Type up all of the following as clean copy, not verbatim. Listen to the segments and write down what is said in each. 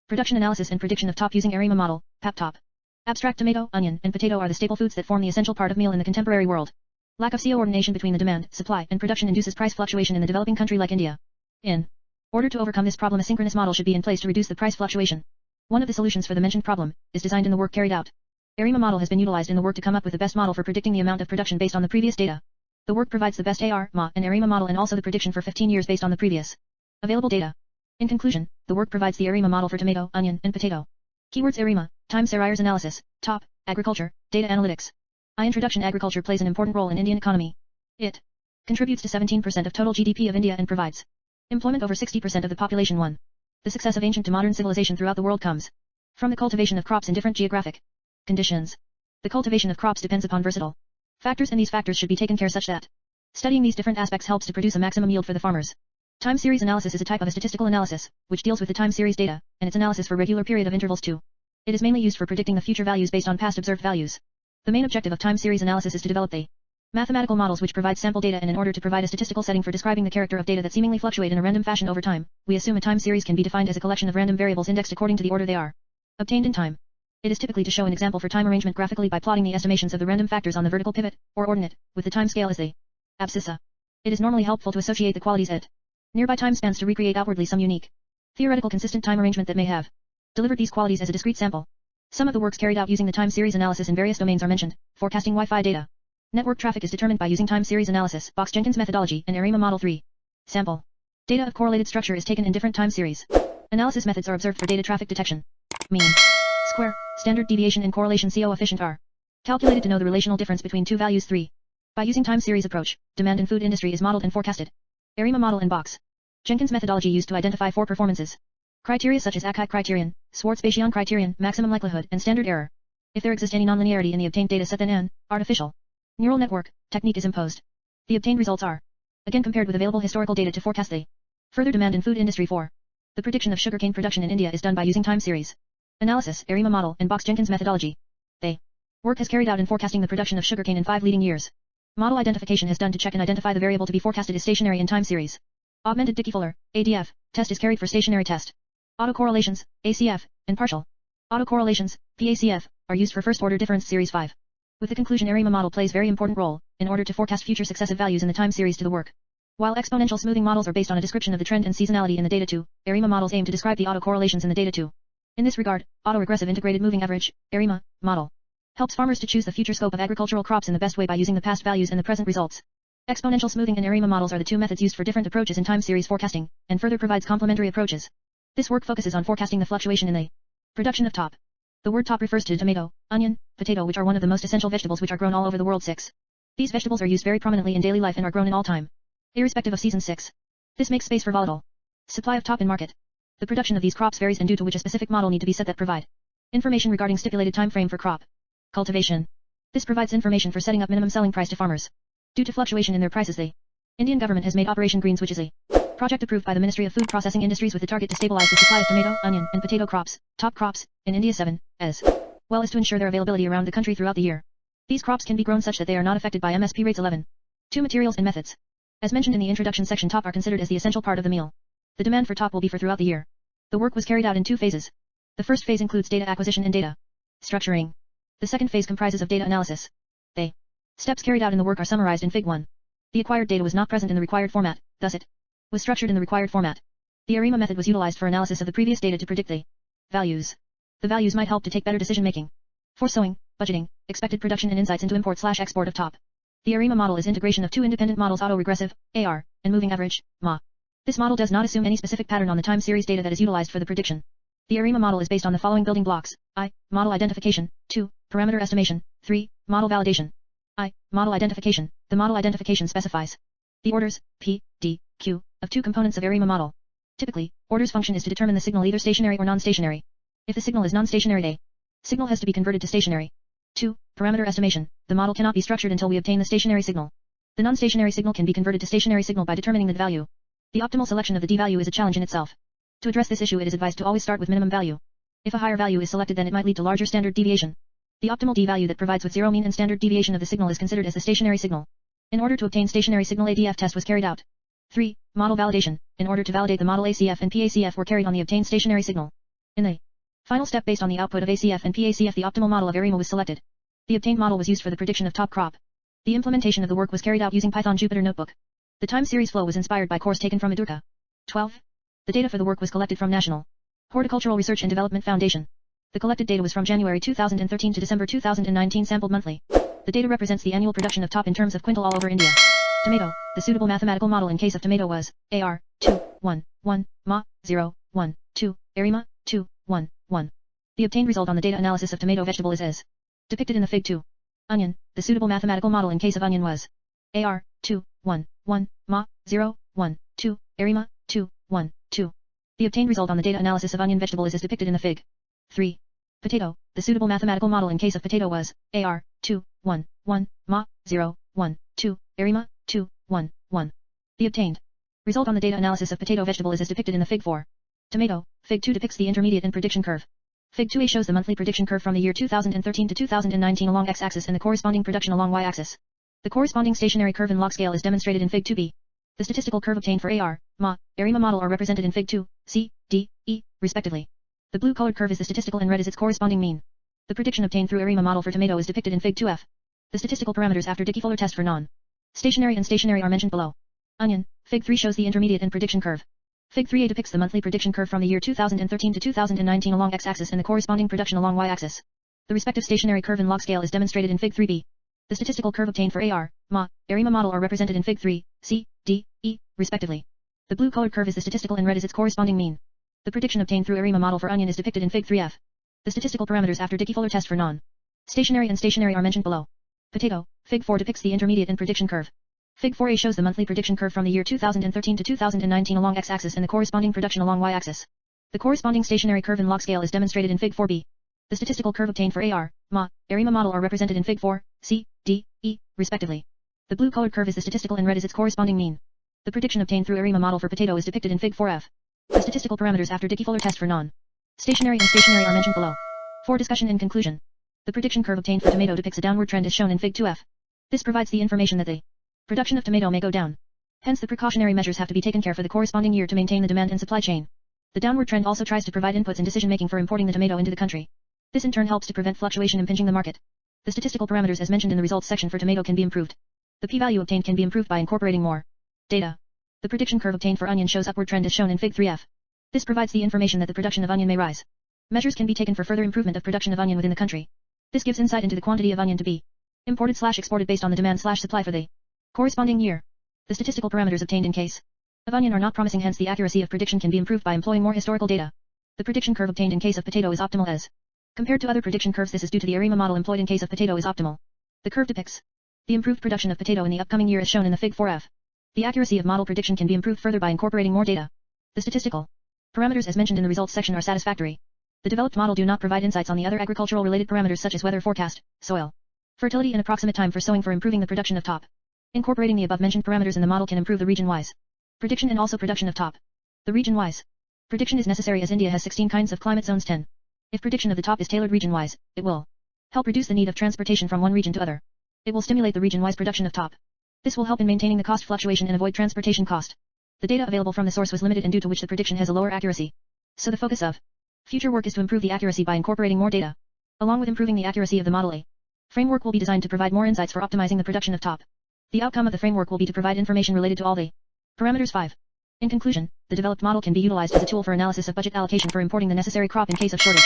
Production analysis and prediction of top using ARIMA model, PAP top. Abstract: tomato, onion, and potato are the staple foods that form the essential part of meal in the contemporary world. Lack of co-ordination between the demand, supply, and production induces price fluctuation in the developing country like India. In order to overcome this problem, a synchronous model should be in place to reduce the price fluctuation. One of the solutions for the mentioned problem is designed in the work carried out. ARIMA model has been utilized in the work to come up with the best model for predicting the amount of production based on the previous data. The work provides the best ARIMA and ARIMA model and also the prediction for 15 years based on the previous available data. In conclusion, the work provides the ARIMA model for tomato, onion, and potato. Keywords: ARIMA, time series analysis, top, agriculture, data analytics. Introduction: agriculture plays an important role in Indian economy. It contributes to 17% of total GDP of India and provides employment over 60% of the population. 1. The success of ancient to modern civilization throughout the world comes from the cultivation of crops in different geographic conditions. The cultivation of crops depends upon versatile factors, and these factors should be taken care such that studying these different aspects helps to produce a maximum yield for the farmers. Time series analysis is a type of a statistical analysis, which deals with the time series data, and its analysis for regular period of intervals too. It is mainly used for predicting the future values based on past observed values. The main objective of time series analysis is to develop the mathematical models which provide sample data, and in order to provide a statistical setting for describing the character of data that seemingly fluctuate in a random fashion over time, we assume a time series can be defined as a collection of random variables indexed according to the order they are obtained in time. It is typically to show an example for time arrangement graphically by plotting the estimations of the random factors on the vertical pivot, or ordinate, with the time scale as the abscissa. It is normally helpful to associate the qualities at nearby time spans to recreate outwardly some unique theoretical consistent time arrangement that may have delivered these qualities as a discrete sample. Some of the works carried out using the time series analysis in various domains are mentioned. Forecasting Wi-Fi data. Network traffic is determined by using time series analysis, Box-Jenkins methodology, and ARIMA model 3. Sample data of correlated structure is taken in different time series. Analysis methods are observed for data traffic detection. Mean, square, standard deviation, and correlation coefficient are calculated to know the relational difference between two values. 3. By using time series approach, demand in food industry is modeled and forecasted. ARIMA model and Box-Jenkins methodology used to identify 4 performances criteria such as Akai criterion, Schwarz-Bachian criterion, maximum likelihood, and standard error. If there exists any nonlinearity in the obtained data set, then an artificial neural network technique is imposed. The obtained results are again compared with available historical data to forecast the further demand in food industry. 4. The prediction of sugarcane production in India is done by using time series analysis, ARIMA model, and Box-Jenkins methodology. The work has carried out in forecasting the production of sugarcane in 5 leading years. Model identification is done to check and identify the variable to be forecasted is stationary in time series. Augmented Dickey-Fuller, ADF, test is carried for stationary test. Autocorrelations, ACF, and partial autocorrelations, PACF, are used for first-order difference series 5. With the conclusion, ARIMA model plays very important role in order to forecast future successive values in the time series to the work. While exponential smoothing models are based on a description of the trend and seasonality in the data too, ARIMA models aim to describe the autocorrelations in the data too. In this regard, autoregressive integrated moving average, ARIMA, model helps farmers to choose the future scope of agricultural crops in the best way by using the past values and the present results. Exponential smoothing and ARIMA models are the two methods used for different approaches in time series forecasting, and further provides complementary approaches. This work focuses on forecasting the fluctuation in the production of top. The word top refers to tomato, onion, potato, which are one of the most essential vegetables which are grown all over the world. 6. These vegetables are used very prominently in daily life and are grown in all time, irrespective of season. 6. This makes space for volatile supply of top in market. The production of these crops varies, and due to which a specific model need to be set that provide information regarding stipulated time frame for crop cultivation. This provides information for setting up minimum selling price to farmers. Due to fluctuation in their prices, the Indian government has made Operation Greens, which is a project approved by the Ministry of Food Processing Industries with the target to stabilize the supply of tomato, onion, and potato crops, top crops, in India. 7, as well as to ensure their availability around the country throughout the year. These crops can be grown such that they are not affected by MSP rates. 11. 2 materials and methods. As mentioned in the introduction section, top are considered as the essential part of the meal. The demand for top will be for throughout the year. The work was carried out in 2 phases. The first phase includes data acquisition and data structuring. The second phase comprises of data analysis. The steps carried out in the work are summarized in Fig. 1. The acquired data was not present in the required format, thus it was structured in the required format. The ARIMA method was utilized for analysis of the previous data to predict the values. The values might help to take better decision making for sowing, budgeting, expected production, and insights into import/export of top. The ARIMA model is integration of 2 independent models, autoregressive, AR, and moving average, MA. This model does not assume any specific pattern on the time series data that is utilized for the prediction. The ARIMA model is based on the following building blocks: I, model identification; 2, parameter estimation; 3, model validation. I, model identification. The model identification specifies the orders, P, D, Q, of 2 components of ARIMA model. Typically, orders function is to determine the signal either stationary or non-stationary. If the signal is non-stationary, the signal has to be converted to stationary. 2, parameter estimation. The model cannot be structured until we obtain the stationary signal. The non-stationary signal can be converted to stationary signal by determining the value. The optimal selection of the D value is a challenge in itself. To address this issue, it is advised to always start with minimum value. If a higher value is selected, then it might lead to larger standard deviation. The optimal D value that provides with 0 mean and standard deviation of the signal is considered as the stationary signal. In order to obtain stationary signal, ADF test was carried out. 3. Model validation. In order to validate the model, ACF and PACF were carried on the obtained stationary signal. In the final step based on the output of ACF and PACF, the optimal model of ARIMA was selected. The obtained model was used for the prediction of top crop. The implementation of the work was carried out using Python Jupyter Notebook. The time series flow was inspired by course taken from Edurka. 12. The data for the work was collected from National Horticultural Research and Development Foundation. The collected data was from January 2013 to December 2019 sampled monthly. The data represents the annual production of top in terms of quintal all over India. Tomato. The suitable mathematical model in case of tomato was AR 2 1 1 Ma 0 1 2 ARIMA 2 1 1. The obtained result on the data analysis of tomato vegetable is as depicted in the Fig 2. Onion. The suitable mathematical model in case of onion was AR 2 1 1 Ma 0 1 2 ARIMA 2 1 2. The obtained result on the data analysis of onion vegetable is as depicted in the Fig 3. Potato. The suitable mathematical model in case of potato was AR 2 1 1 Ma 0 1 2 ARIMA 2 1 1. The obtained result on the data analysis of potato vegetable is as depicted in the Fig 4. Tomato. Fig 2 depicts the intermediate and prediction curve. Fig 2a shows the monthly prediction curve from the year 2013 to 2019 along x-axis and the corresponding production along y-axis. The corresponding stationary curve and log scale is demonstrated in Fig 2b. The statistical curve obtained for AR, Ma, ARIMA model are represented in Fig 2, C, D, E, respectively. The blue-colored curve is the statistical and red is its corresponding mean. The prediction obtained through ARIMA model for tomato is depicted in Fig 2f. The statistical parameters after Dickey-Fuller test for non-stationary and stationary are mentioned below. Onion. Fig 3 shows the intermediate and prediction curve. Fig 3a depicts the monthly prediction curve from the year 2013 to 2019 along x-axis and the corresponding production along y-axis. The respective stationary curve and log scale is demonstrated in Fig 3b. The statistical curve obtained for AR, Ma, ARIMA model are represented in Fig 3, C, D, E, respectively. The blue-colored curve is the statistical and red is its corresponding mean. The prediction obtained through ARIMA model for onion is depicted in Fig 3f. The statistical parameters after Dickey-Fuller test for non-stationary and stationary are mentioned below. Potato. Fig 4 depicts the intermediate and prediction curve. Fig 4a shows the monthly prediction curve from the year 2013 to 2019 along x-axis and the corresponding production along y-axis. The corresponding stationary curve and log scale is demonstrated in Fig 4b. The statistical curve obtained for AR, Ma, ARIMA model are represented in Fig 4, C, D, E, respectively. The blue-colored curve is the statistical and red is its corresponding mean. The prediction obtained through ARIMA model for potato is depicted in Fig 4f. The statistical parameters after Dickey-Fuller test for non-stationary and stationary are mentioned below. For discussion and conclusion. The prediction curve obtained for tomato depicts a downward trend as shown in Fig 2f. This provides the information that the production of tomato may go down. Hence the precautionary measures have to be taken care for the corresponding year to maintain the demand and supply chain. The downward trend also tries to provide inputs in decision-making for importing the tomato into the country. This in turn helps to prevent fluctuation impinging the market. The statistical parameters as mentioned in the results section for tomato can be improved. The p-value obtained can be improved by incorporating more data. The prediction curve obtained for onion shows upward trend as shown in Fig 3f. This provides the information that the production of onion may rise. Measures can be taken for further improvement of production of onion within the country. This gives insight into the quantity of onion to be imported/exported based on the demand/supply for the corresponding year. The statistical parameters obtained in case of onion are not promising, hence the accuracy of prediction can be improved by employing more historical data. The prediction curve obtained in case of potato is optimal as compared to other prediction curves. This is due to the ARIMA model employed in case of potato is optimal. The curve depicts the improved production of potato in the upcoming year as shown in the Fig 4f. The accuracy of model prediction can be improved further by incorporating more data. The statistical parameters as mentioned in the results section are satisfactory. The developed model do not provide insights on the other agricultural related parameters such as weather forecast, soil fertility and approximate time for sowing for improving the production of top. Incorporating the above mentioned parameters in the model can improve the region-wise prediction and also production of top. The region-wise prediction is necessary as India has 16 kinds of climate zones 10. If prediction of the top is tailored region-wise, it will help reduce the need of transportation from one region to other. It will stimulate the region-wise production of top. This will help in maintaining the cost fluctuation and avoid transportation cost. The data available from the source was limited and due to which the prediction has a lower accuracy. So the focus of future work is to improve the accuracy by incorporating more data. Along with improving the accuracy of the model, a framework will be designed to provide more insights for optimizing the production of top. The outcome of the framework will be to provide information related to all the parameters 5. In conclusion, the developed model can be utilized as a tool for analysis of budget allocation for importing the necessary crop in case of shortage.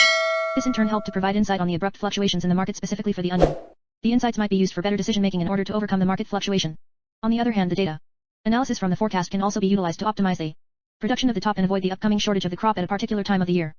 This in turn helped to provide insight on the abrupt fluctuations in the market specifically for the onion. The insights might be used for better decision making in order to overcome the market fluctuation. On the other hand, the data analysis from the forecast can also be utilized to optimize the production of the top and avoid the upcoming shortage of the crop at a particular time of the year.